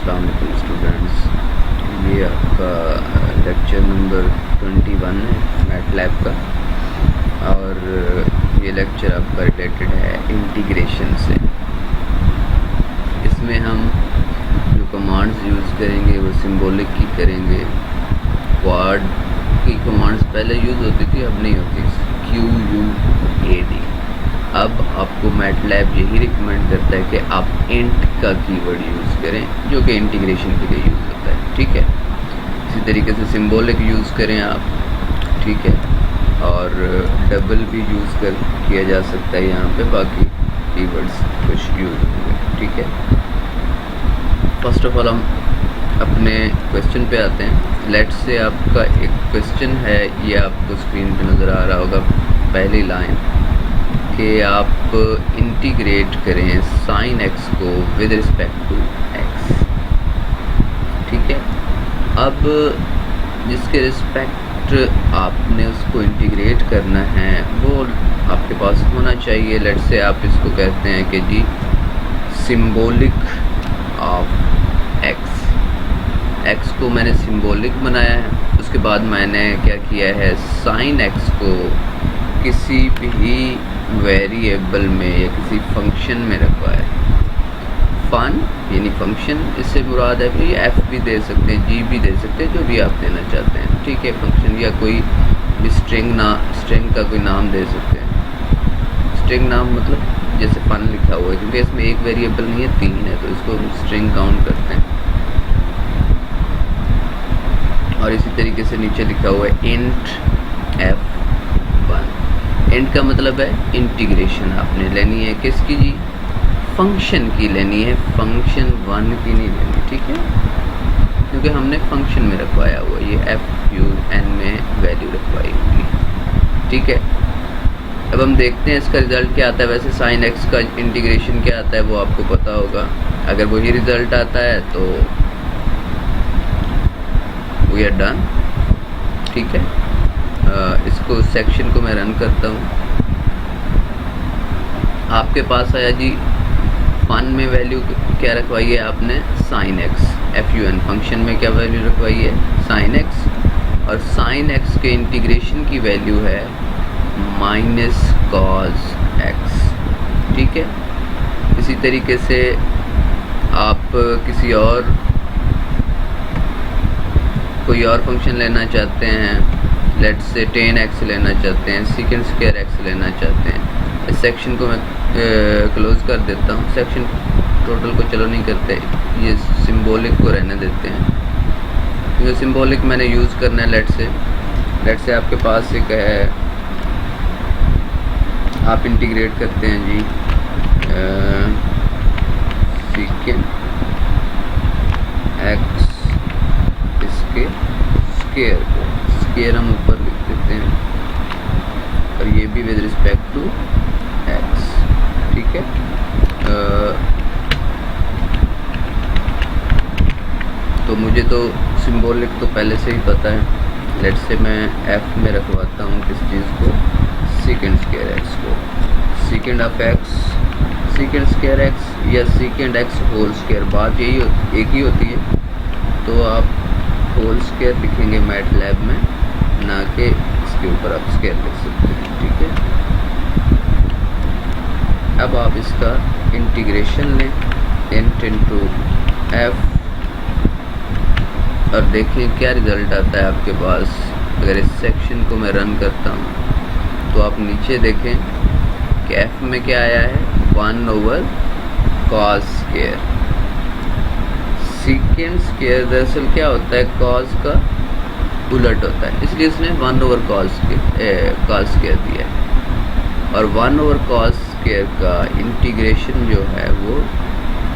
अस्सलाम वालेकुम स्टूडेंट्स, ये आपका लेक्चर नंबर 21 है मैटलैब का। और ये लेक्चर आपका रिलेटेड है इंटीग्रेशन से। इसमें हम जो कमांड्स यूज़ करेंगे वो सिंबॉलिक की करेंगे। क्वाड की कमांड्स पहले यूज़ होती थी, अब नहीं होती। QUAD। अब आपको मैटलैब यही रिकमेंड करता है कि आप इंट का कीवर्ड यूज़ करें, जो कि इंटीग्रेशन के लिए यूज़ होता है। ठीक है, इसी तरीके से सिंबॉलिक यूज़ करें आप। ठीक है, और डबल भी यूज़ किया जा सकता है यहाँ पे, बाकी कीवर्ड्स कुछ यूज़ होंगे। ठीक है, फर्स्ट ऑफ ऑल हम अपने क्वेश्चन पे आते हैं। लेट्स से आपका एक क्वेश्चन है, ये आपको स्क्रीन पे नज़र आ रहा होगा, पहली लाइन कि आप इंटीग्रेट करें sin x को विद रिस्पेक्ट टू x। ठीक है, अब जिसके रिस्पेक्ट आपने उसको इंटीग्रेट करना है वो आपके पास होना चाहिए। लेट्स से आप इसको कहते हैं कि जी सिंबॉलिक ऑफ x को मैंने सिंबॉलिक बनाया है। उसके बाद मैंने क्या किया है, sin x को किसी भी वेरिएबल में या किसी फंक्शन में रखवाया है। फन यानी फंक्शन, इससे मुराद है कि f भी दे सकते हैं, g भी दे सकते हैं, जो भी आप देना चाहते हैं। ठीक है, फंक्शन या कोई भी स्ट्रिंग का कोई नाम दे सकते हैं। स्ट्रिंग नाम मतलब जैसे फन लिखा हुआ है, क्योंकि इसमें एक वेरिएबल नहीं है, 3 है, तो इसको हम स्ट्रिंग काउंट करते हैं। और इसी तरीके से नीचे लिखा हुआ है इंट f1। इंट का मतलब है इंटीग्रेशन आपने लेनी है किसकी जी, फंक्शन की लेनी है, फंक्शन 1 की नहीं लेनी। ठीक है, क्योंकि हमने फंक्शन में रखवाया हुआ, ये fun में वैल्यू रखवाई होगी। ठीक है, अब हम देखते हैं इसका रिज़ल्ट क्या आता है। वैसे sin x का इंटीग्रेशन क्या आता है वो आपको पता होगा। अगर वही रिज़ल्ट आता है तो वी आर डन। ठीक है, इसको सेक्शन को मैं रन करता हूँ। आपके पास आया जी फन में वैल्यू क्या रखवाई है आपने, sin x। fun फंक्शन में क्या वैल्यू रखवाई है, sin x। और sin x के इंटीग्रेशन की वैल्यू है -cos x। ठीक है, इसी तरीके से आप किसी और कोई और फंक्शन लेना चाहते हैं, लेट्स से 10x लेना चाहते हैं, secant square x लेना चाहते हैं। इस सेक्शन को मैं क्लोज कर देता हूँ। सेक्शन टोटल को चलो नहीं करते, ये सिंबॉलिक को रहने देते हैं, क्योंकि सिंबॉलिक मैंने यूज़ करना है। लेट्स से आपके पास एक है, आप इंटीग्रेट करते हैं जी secant x इसके स्क्वायर को, स्क्वायर हम ऊपर लिख देते हैं, और ये भी विद रिस्पेक्ट टू x। ठीक है, तो मुझे तो सिंबॉलिक तो पहले से ही पता है। लेट्स से मैं f में रखवाता हूँ किस चीज़ को, secant square x को। secant of x, secant square x या secant x होल स्क्वायर, बात यही एक ही होती है। तो आप होल स्क्वायर लिखेंगे मैटलैब में, ना कि इसके ऊपर आप स्क्वायर लिख सकते हैं। ठीक है, अब आप इसका इंटीग्रेशन लें, int इंटू f, और देखें क्या रिज़ल्ट आता है आपके पास। अगर इस सेक्शन को मैं रन करता हूँ तो आप नीचे देखें कि f में क्या आया है, 1/cos स्क्वायर। secant स्क्वायर दरअसल क्या होता है, cos का उलट होता है, इसलिए इसने 1/cos स्क्वायर दिया है। और 1/cos स्क्वायर का इंटीग्रेशन जो है वो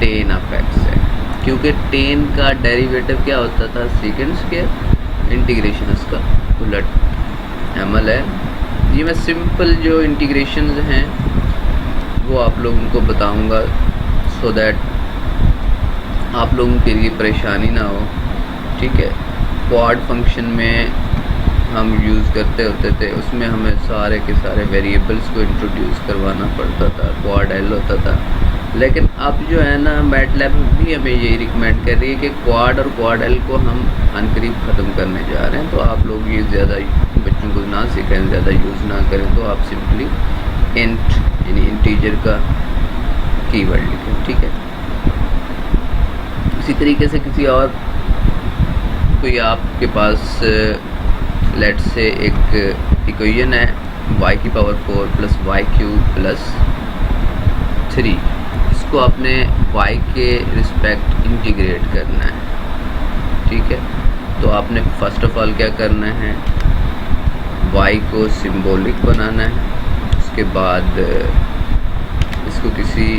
tan ऑफ x है, क्योंकि tan का डेरिवेटिव क्या होता था, secant स्क्वायर। इंटीग्रेशन उसका उलट अमल है। ये मैं सिंपल जो इंटीग्रेशन हैं वो आप लोगों को बताऊंगा, सो दैट आप लोगों के लिए परेशानी ना हो। ठीक है, क्वाड फंक्शन में हम यूज़ करते होते थे, उसमें हमें सारे के सारे वेरिएबल्स को इंट्रोड्यूस करवाना पड़ता था। क्वाड एल होता था, लेकिन अब जो है ना मैटलैब भी हमें यही रिकमेंड कर रही है कि क्वाड और क्वाड एल को हम अनकरीब ख़त्म करने जा रहे हैं। तो आप लोग ये ज़्यादा बच्चों को ना सीखें, ज़्यादा यूज़ ना करें। तो आप सिंपली इंट यानी इंटीजर का कीवर्ड लिखें, ठीक है। इसी तरीके से किसी और कोई आपके पास लेट से एक इक्वेशन है y की power 4 plus y cube plus 3, इसको आपने y के रिस्पेक्ट इंटीग्रेट करना है, ठीक है। तो आपने फर्स्ट ऑफ ऑल क्या करना है, y को सिंबॉलिक बनाना है। उसके बाद इसको किसी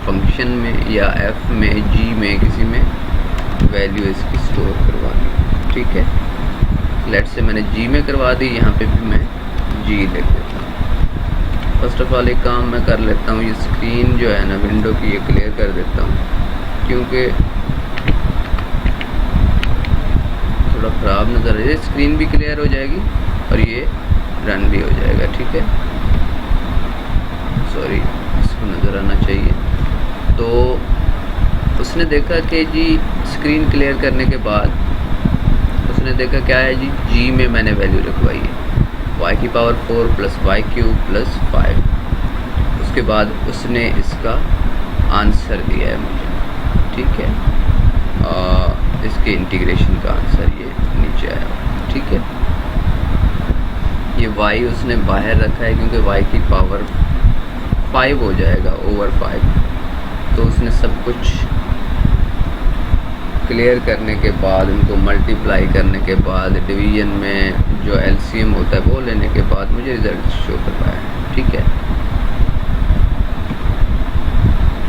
फंक्शन में या f में g में किसी में वैल्यू इसकी स्टोर करवानी है, ठीक है। लेट से मैंने g में करवा दी, यहाँ पे भी मैं g लिख देता हूँ। फर्स्ट ऑफ ऑल एक काम मैं कर लेता हूँ, ये स्क्रीन जो है ना विंडो की ये क्लियर कर देता हूँ, क्योंकि थोड़ा ख़राब नज़र आ रही है। स्क्रीन भी क्लियर हो जाएगी और ये रन भी हो जाएगा, ठीक है। सॉरी, इसको नज़र आना चाहिए। तो उसने देखा कि जी स्क्रीन क्लियर करने के बाद उसने देखा क्या है जी, जी में मैंने वैल्यू रखवाई है y की power 4 plus y cube plus 5। उसके बाद उसने इसका आंसर दिया है मुझे, ठीक है। इसके इंटीग्रेशन का आंसर ये नीचे आया, ठीक है। ये y उसने बाहर रखा है क्योंकि y की पावर 5 हो जाएगा ओवर 5। तो उसने सब कुछ क्लियर करने के बाद, उनको मल्टीप्लाई करने के बाद, डिवीजन में जो एलसीएम होता है वो लेने के बाद मुझे रिजल्ट शो करवाया है, ठीक है।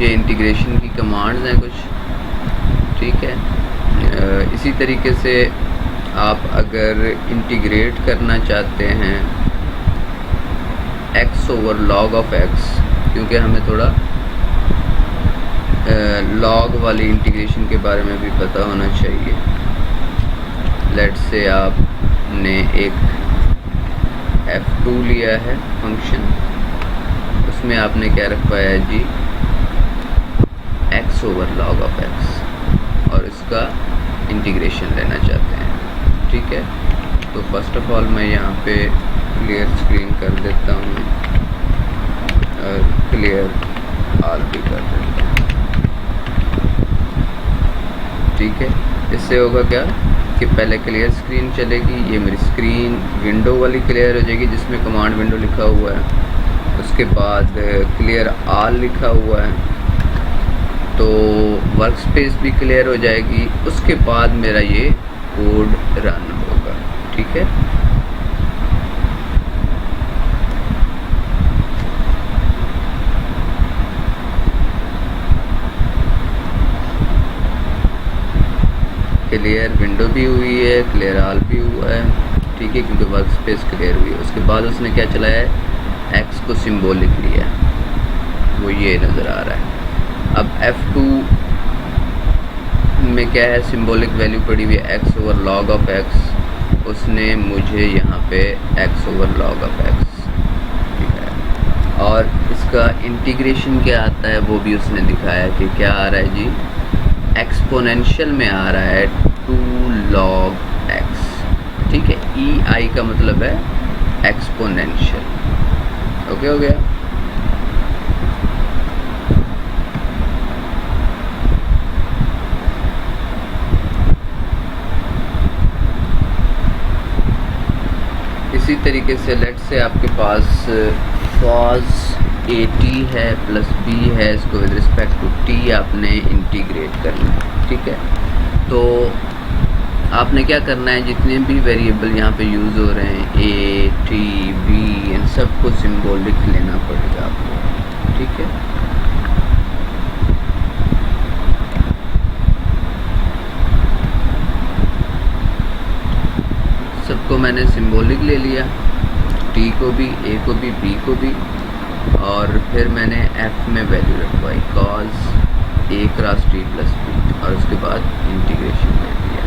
ये इंटीग्रेशन की कमांड्स हैं कुछ, ठीक है। इसी तरीके से आप अगर इंटीग्रेट करना चाहते हैं x over log of x, क्योंकि हमें थोड़ा लॉग वाली इंटीग्रेशन के बारे में भी पता होना चाहिए। लेट से आपने एक f2 लिया है फंक्शन, उसमें आपने क्या रखवाया है जी, x over log of x, और इसका इंटीग्रेशन लेना चाहते हैं, ठीक है। तो फर्स्ट ऑफ ऑल मैं यहाँ पे क्लियर स्क्रीन कर देता हूँ और क्लियर ऑल भी कर देता हूँ, ठीक है। इससे होगा क्या कि पहले क्लियर स्क्रीन चलेगी, ये मेरी स्क्रीन विंडो वाली क्लियर हो जाएगी जिसमें कमांड विंडो लिखा हुआ है। उसके बाद क्लियर ऑल लिखा हुआ है, तो वर्क स्पेस भी क्लियर हो जाएगी। उसके बाद मेरा ये कोड रन होगा, ठीक है। क्लियर विंडो भी हुई है, क्लियर ऑल भी हुआ है, ठीक है, क्योंकि वर्क स्पेस क्लियर हुई है। उसके बाद उसने क्या चलाया है, एक्स को सिंबॉलिक लिया, वो ये नज़र आ रहा है। अब F2 में क्या है, सिंबॉलिक वैल्यू पड़ी हुई है x over log of x। उसने मुझे यहाँ पे x over log of x दिखाया, और इसका इंटीग्रेशन क्या आता है वो भी उसने दिखाया कि क्या आ रहा है जी, एक्सपोनेंशियल में आ रहा है 2 log x, ठीक है। EI का मतलब है एक्सपोनेंशियल, ओके हो गया। इसी तरीके से लेट से आपके पास cos AT है प्लस B है, इसको विद रिस्पेक्ट टू t आपने इंटीग्रेट करना है, ठीक है। तो आपने क्या करना है, जितने भी वेरिएबल यहाँ पे यूज़ हो रहे हैं A, T, B, इन सबको सिंबॉलिक लेना पड़ेगा आपको, ठीक है। सबको मैंने सिंबॉलिक ले लिया, T को भी, A को भी, B को भी, और फिर मैंने F में वैल्यू रखवाई cos A cross T plus B, और उसके बाद इंटीग्रेशन ले लिया,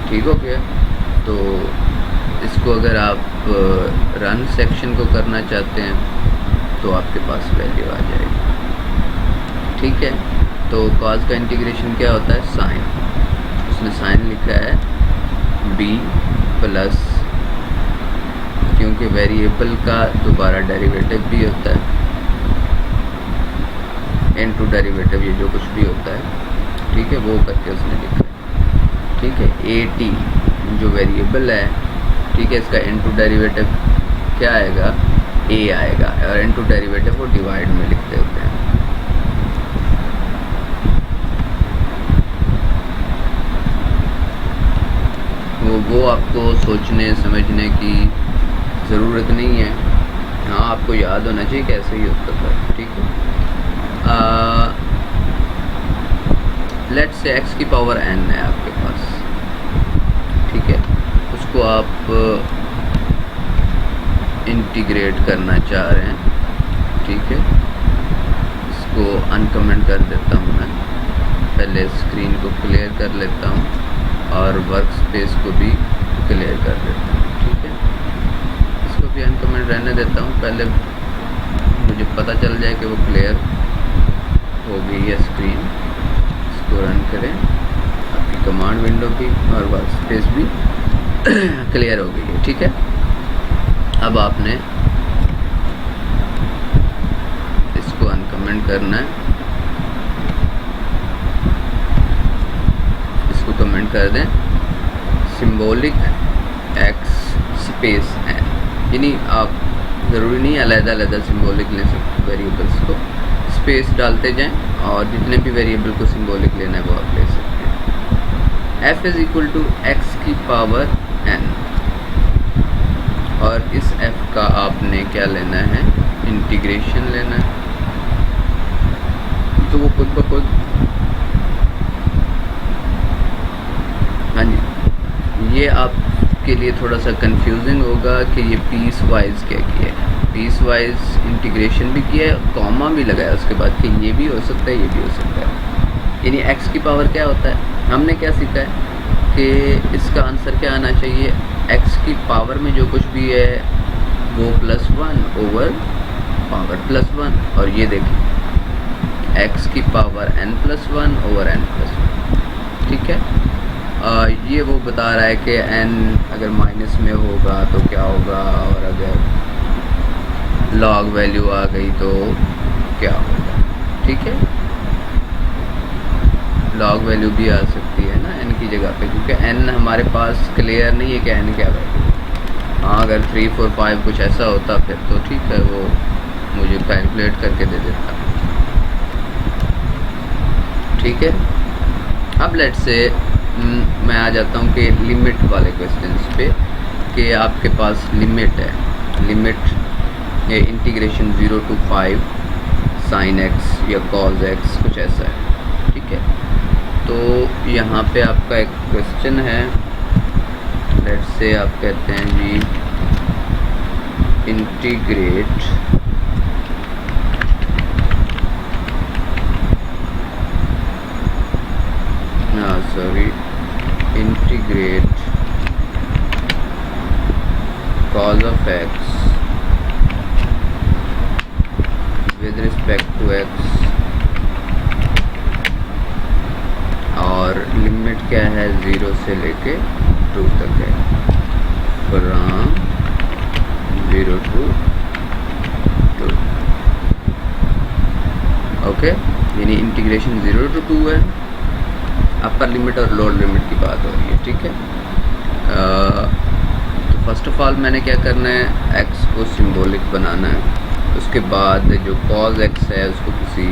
ठीक हो गया। तो इसको अगर आप रन सेक्शन को करना चाहते हैं तो आपके पास वैल्यू आ जाएगी। ठीक है, तो कॉज का इंटीग्रेशन क्या होता है, साइन। उसने साइन लिखा है b प्लस, क्योंकि वेरिएबल का दोबारा डेरिवेटिव भी होता है, इनटू डेरिवेटिव, ये जो कुछ भी होता है, ठीक है, वो करके उसने लिखा है। ठीक है, at जो वेरिएबल है, ठीक है, इसका इनटू डेरिवेटिव क्या आएगा, a आएगा, और इनटू डेरिवेटिव को डिवाइड में लिखते होते हैं। वो आपको सोचने समझने की ज़रूरत नहीं है। हाँ, आपको याद होना चाहिए कैसे ही होता था। ठीक है, लेट्स से x की पावर n है आपके पास। ठीक है, उसको आप इंटीग्रेट करना चाह रहे हैं। ठीक है, इसको अनकमेंट कर देता हूँ मैं, पहले स्क्रीन को क्लियर कर लेता हूँ और वर्क स्पेस को भी क्लियर कर देता हूँ। ठीक है, इसको भी अनकमेंट रहने देता हूँ, पहले मुझे पता चल जाए कि वो क्लियर हो गई है स्क्रीन। इसको रन करें, आपकी कमांड विंडो भी और वर्क स्पेस भी क्लियर हो गई है। ठीक है, अब आपने इसको अनकमेंट करना है, इसको कमेंट कर दें सिंबॉलिक x स्पेस n, यानी आप ज़रूरी नहीं अलग-अलग सिंबॉलिक ले सकते, वेरिएबल्स को स्पेस डालते जाएं और जितने भी वेरिएबल को सिंबॉलिक लेना है वो आप ले सकते हैं। f is equal to x की पावर n, और इस f का आपने क्या लेना है, इंटीग्रेशन लेना है। तो वो खुद ब खुद, हाँ जी, ये आपके लिए थोड़ा सा कंफ्यूजिंग होगा कि ये पीस वाइज क्या किया है। पीस वाइज इंटीग्रेशन भी किया है, कॉमा भी लगाया उसके बाद कि ये भी हो सकता है, ये भी हो सकता है। यानी x की पावर क्या होता है, हमने क्या सीखा है कि इसका आंसर क्या आना चाहिए, x की पावर में जो कुछ भी है वो +1 ओवर पावर +1, और ये देखिए x की पावर n+1 ओवर n+1। ठीक है, ये वो बता रहा है कि n अगर माइनस में होगा तो क्या होगा, और अगर लॉग वैल्यू आ गई तो क्या होगा। ठीक है, लॉग वैल्यू भी आ सकती है ना n की जगह पे, क्योंकि n हमारे पास क्लियर नहीं है कि n क्या वैल्यू। हाँ, अगर 3, 4, 5 कुछ ऐसा होता फिर तो ठीक है, वो मुझे कैलकुलेट करके दे देता। ठीक है, अब लेट्स से मैं आ जाता हूँ कि लिमिट वाले क्वेश्चंस पे, कि आपके पास लिमिट है, लिमिट ये इंटीग्रेशन 0 to 5 sin x या cos x कुछ ऐसा है। ठीक है, तो यहाँ पे आपका एक क्वेश्चन है, लेट्स से आप कहते हैं जी integrate integrate cos of x with respect to x, और लिमिट क्या है 0 से लेके 2 तक है, फ्रॉम 0 to 2। ओके, यानी इंटीग्रेशन 0 to 2 है, अपर लिमिट और लोअर लिमिट की बात हो रही है। ठीक है, तो फर्स्ट ऑफ ऑल मैंने क्या करना है, x को सिंबॉलिक बनाना है, उसके बाद जो cos x है उसको किसी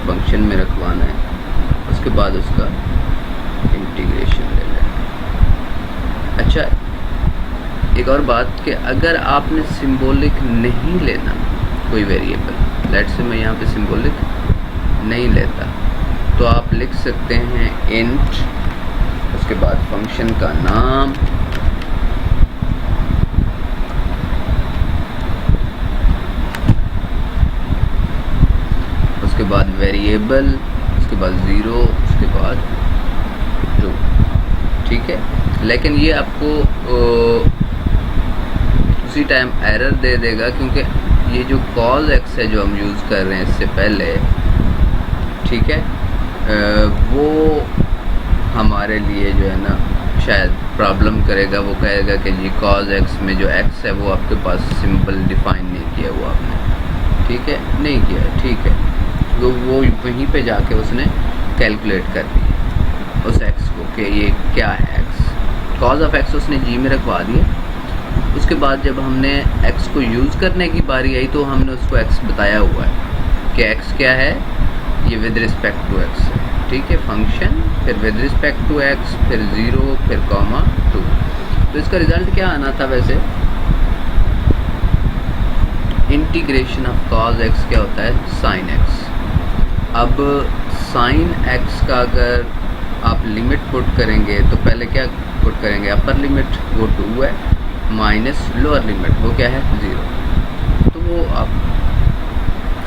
फंक्शन में रखवाना है, उसके बाद उसका इंटीग्रेशन ले लेना है। अच्छा, एक और बात कि अगर आपने सिंबॉलिक नहीं लेना कोई वेरिएबल, लेट्स से मैं यहाँ पे सिंबॉलिक नहीं लेता, तो आप लिख सकते हैं इंट, उसके बाद फंक्शन का नाम, उसके बाद वेरिएबल, उसके बाद 0, उसके बाद 2। ठीक है, लेकिन ये आपको उसी टाइम एरर दे देगा, क्योंकि ये जो cos x है जो हम यूज़ कर रहे हैं इससे पहले, ठीक है, वो हमारे लिए जो है ना शायद प्रॉब्लम करेगा। वो कहेगा कि जी cos x में जो x है वो आपके पास सिंपल डिफाइन नहीं किया हुआ आपने, ठीक है, नहीं किया है, ठीक है। तो वो वहीं पे जाके उसने कैलकुलेट कर दिया उस x को कि ये क्या है x, cos ऑफ x उसने g में रखवा दिया। उसके बाद जब हमने x को यूज़ करने की बारी आई तो हमने उसको x बताया हुआ है कि x क्या है, ये विद रिस्पेक्ट टू x है, ठीक है, फंक्शन, फिर विद रिस्पेक्ट टू x, फिर 0, फिर कॉमा 2। तो इसका रिज़ल्ट क्या आना था वैसे, इंटीग्रेशन ऑफ cos x क्या होता है, sin x। अब sin x का अगर आप लिमिट पुट करेंगे तो पहले क्या पुट करेंगे, अपर लिमिट वो 2 है, माइनस लोअर लिमिट वो क्या है 0। तो वो आप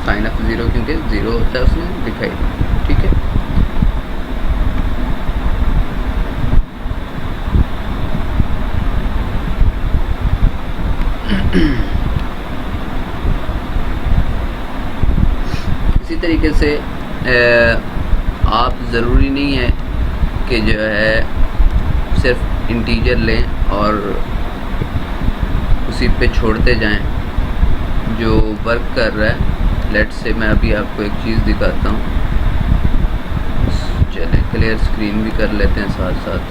साइन ऑफ 0 क्योंकि 0 होता है उसने लिखा ही, ठीक है। इसी तरीके से आप ज़रूरी नहीं है कि जो है सिर्फ इंटीजर लें और उसी पे छोड़ते जाएं जो वर्क कर रहा है। लेट्स से मैं अभी आपको एक चीज़ दिखाता हूँ, चलें क्लियर स्क्रीन भी कर लेते हैं, साथ साथ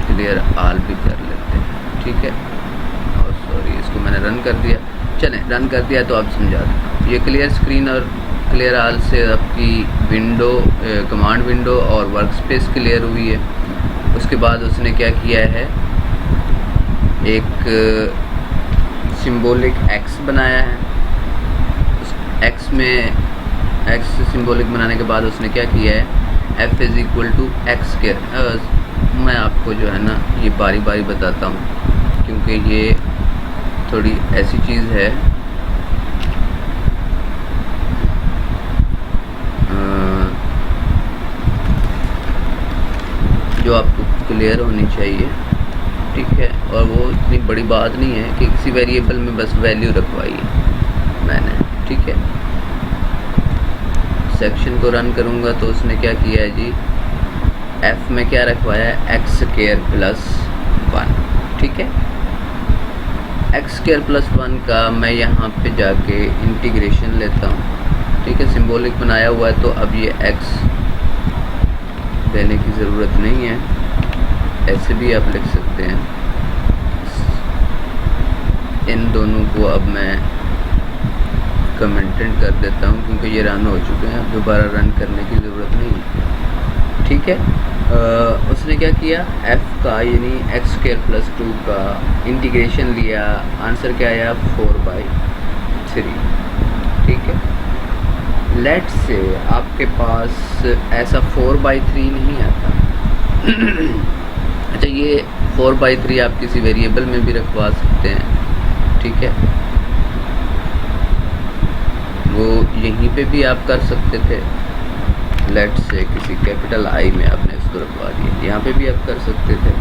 क्लियर ऑल भी कर लेते हैं, ठीक है। और सॉरी इसको मैंने रन कर दिया, चलें रन कर दिया तो आप समझा दें। ये क्लियर स्क्रीन और क्लियर ऑल से आपकी विंडो, कमांड विंडो और वर्क स्पेस क्लियर हुई है। उसके बाद उसने क्या किया है, एक सिंबॉलिक x बनाया है। उस x में x सिंबॉलिक बनाने के बाद उसने क्या किया है, f is equal to x square. मैं आपको जो है ना ये बारी बारी बताता हूँ क्योंकि ये थोड़ी ऐसी चीज़ है जो आपको क्लियर होनी चाहिए, ठीक है। और वो इतनी बड़ी बात नहीं है कि किसी वेरिएबल में बस वैल्यू रखवाई है मैंने, ठीक है। सेक्शन को रन करूँगा तो उसने क्या किया है जी, f में क्या रखवाया है, एक्स स्क्वायर प्लस 1, ठीक है। एक्स स्क्वायर प्लस 1 का मैं यहाँ पे जाके इंटीग्रेशन लेता हूँ, ठीक है। सिंबॉलिक बनाया हुआ है तो अब ये x देने की ज़रूरत नहीं है, ऐसे भी आप लिख सकते हैं। इन दोनों को अब मैं कमेंटेड कर देता हूँ क्योंकि ये रन हो चुके हैं, अब दोबारा रन करने की ज़रूरत नहीं है, ठीक है। उसने क्या किया, f का यानी एक्स स्क्वायर प्लस 2 का इंटीग्रेशन लिया, आंसर क्या आया 4/3, ठीक है। लेट्स से आपके पास ऐसा 4/3 नहीं आता अच्छा, ये 4/3 आप किसी वेरिएबल में भी रखवा सकते हैं, ठीक है। वो यहीं पे भी आप कर सकते थे, लेट्स से किसी कैपिटल I में आपने इसको रखवा दिया, यहाँ पे भी आप कर सकते थे।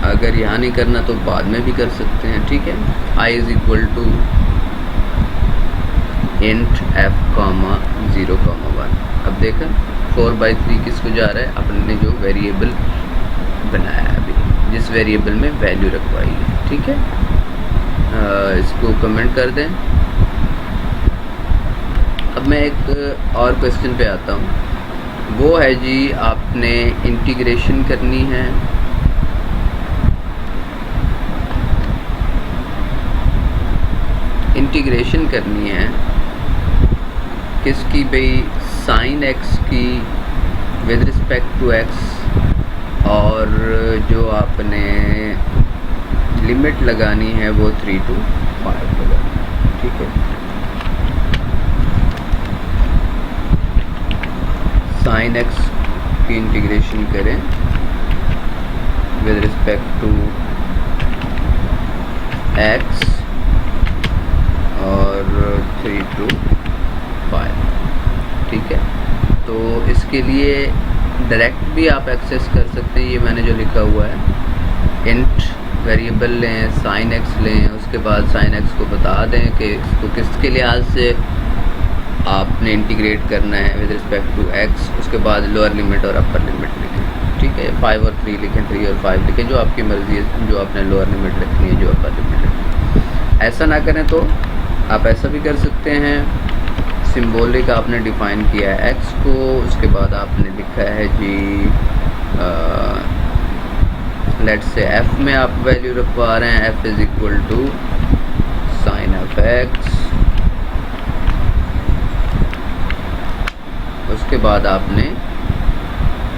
अगर यहाँ नहीं करना तो बाद में भी कर सकते हैं, ठीक है। I is equal to int f, 0,1। अब देखा 4/3 किसको जा रहा है, अपने जो वेरिएबल बनाया है अभी, जिस वेरिएबल में वैल्यू रखवाई है, ठीक है। इसको कमेंट कर दें। अब मैं एक और क्वेश्चन पे आता हूँ, वो है जी आपने इंटीग्रेशन करनी है किसकी भाई, साइन x की विद रिस्पेक्ट टू x, और जो आपने लिमिट लगानी है वो 3 to 5 लगानी है, ठीक है। साइन x की इंटीग्रेशन करें विद रिस्पेक्ट टू x और 3 to 5, ठीक है। तो इसके लिए डायरेक्ट भी आप एक्सेस कर सकते हैं, ये मैंने जो लिखा हुआ है इंट वेरिएबल लें, साइन एक्स लें, उसके बाद साइन एक्स को बता दें कि इसको किसके लिहाज से आपने इंटीग्रेट करना है विद रिस्पेक्ट टू एक्स। उसके बाद लोअर लिमिट और अपर लिमिट लिखें, ठीक है। 5 और 3 लिखें, 3 और 5 लिखें, जो आपकी मर्ज़ी है, जो आपने लोअर लिमिट रखनी है, जो अपर लिमिट रखनी है। ऐसा ना करें तो आप ऐसा भी कर सकते हैं, सिंबॉलिक आपने डिफ़ाइन किया है एक्स को, उसके बाद आपने लिखा है जी लेट्स से एफ में आप वैल्यू रखवा रहे हैं, F is equal to sine of x. उसके बाद आपने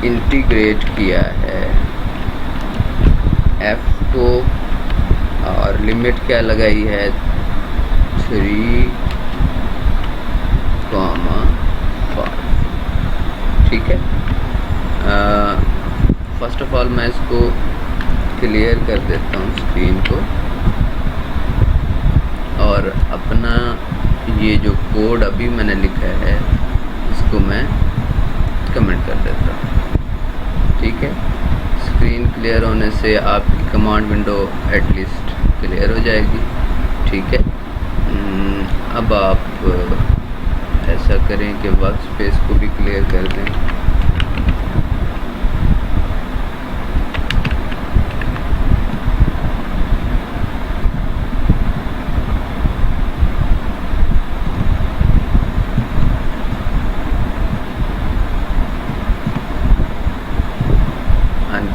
इंटीग्रेट किया है एफ को और लिमिट क्या लगाई है 3, 5, ठीक है। फर्स्ट ऑफ ऑल मैं इसको क्लियर कर देता हूँ स्क्रीन को, और अपना ये जो कोड अभी मैंने लिखा है इसको मैं कमेंट कर देता हूँ, ठीक है। स्क्रीन क्लियर होने से आपकी कमांड विंडो एटलीस्ट क्लियर हो जाएगी, ठीक है। अब आप ऐसा करें कि वर्क स्पेस को भी क्लियर कर दें।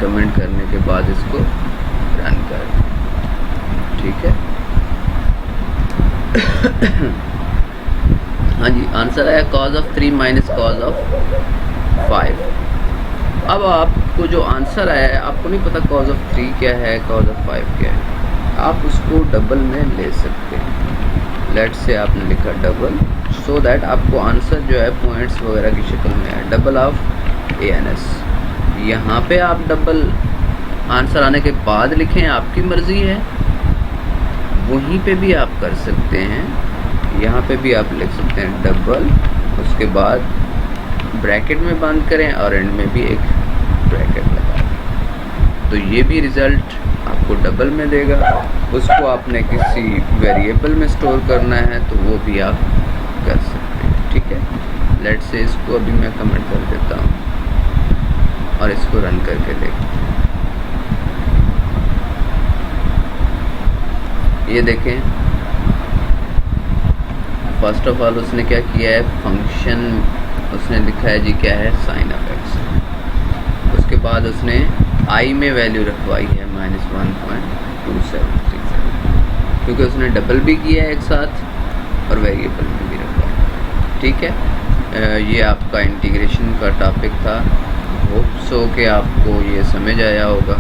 कमेंट करने के बाद इसको रन कर दें, ठीक है। हाँ जी, आंसर है cos of 3 minus cos of 5। अब आपको जो आंसर आया है, आपको नहीं पता cos ऑफ 3 क्या है, cos ऑफ 5 क्या है, आप उसको डबल में ले सकते हैं। लेट्स से आपने लिखा डबल, सो दैट आपको आंसर जो है पॉइंट्स वगैरह की शक्ल में है, डबल ऑफ ANS। यहाँ पे आप डबल आंसर आने के बाद लिखें, आपकी मर्ज़ी है, वहीं पे भी आप कर सकते हैं। यहाँ पे भी आप लिख सकते हैं डबल, उसके बाद ब्रैकेट में बंद करें और एंड में भी एक ब्रैकेट लगा दें, तो ये भी रिज़ल्ट आपको डबल में देगा। उसको आपने किसी वेरिएबल में स्टोर करना है तो वो भी आप कर सकते हैं, ठीक है। लेट्स से इसको अभी मैं कमेंट कर देता हूँ और इसको रन करके देखते हैं। ये देखें, फर्स्ट ऑफ ऑल उसने क्या किया है, फंक्शन उसने लिखा है जी क्या है, साइन ऑफ एक्स। उसके बाद उसने आई में वैल्यू रखवाई है -1.2767, क्योंकि उसने डबल भी किया है एक साथ और वेरिएबल में भी रखवाया, ठीक है। ये आपका इंटीग्रेशन का टॉपिक था, होप सो कि आपको ये समझ आया होगा।